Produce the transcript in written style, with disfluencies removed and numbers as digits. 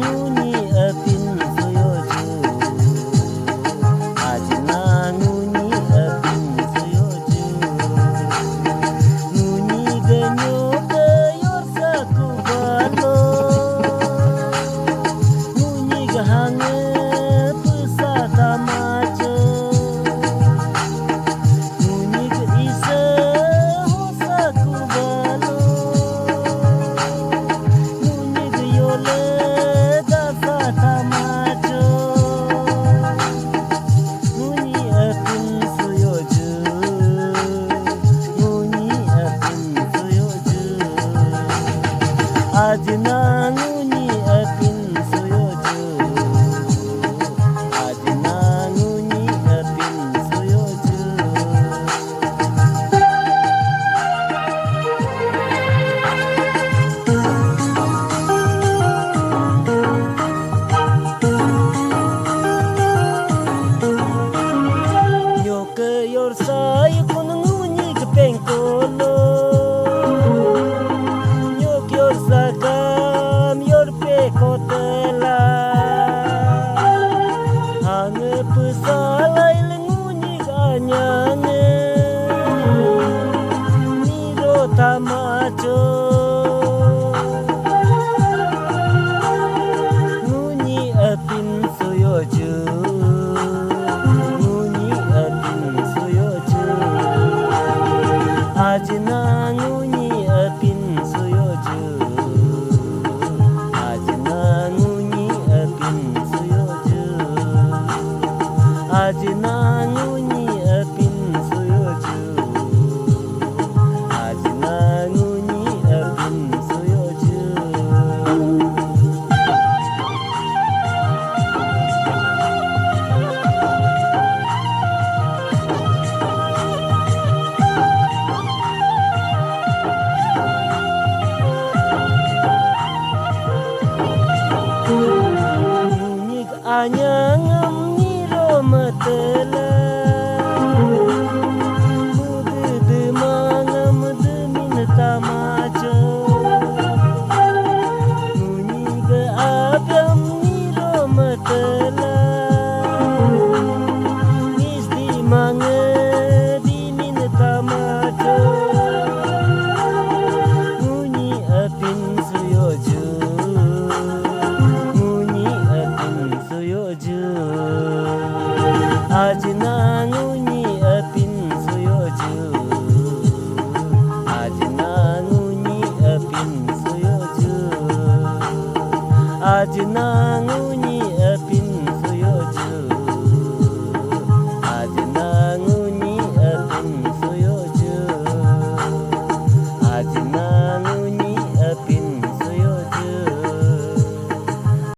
nguni apin suyoju Ajna nguni apin suyoju Nguni ganyo gayor saku balo Nguni gahange pusaka macho Nguni ga isa ho saku balo Nguni ga yole da fata macho Nguni apin suyoju Nguni apin suyoju Ajna nguni apin suyoju Ajna nguni apin suyoju Nyoke yor sai kun nguni ke pengkolo Nyok yor sakam yor pekotela Hange pesalai nguni ganyange Miro tamacho Nguni apin suyoju Nguni apin suyoju Ajna nguni apin suyoju Ajna nguni apin suyoju Ajna nguni apin suyoju Ajna nguni apin suyoju Nguni anyangam niro matela Mudu demangam demin tamacho Nguni ga abam niro matela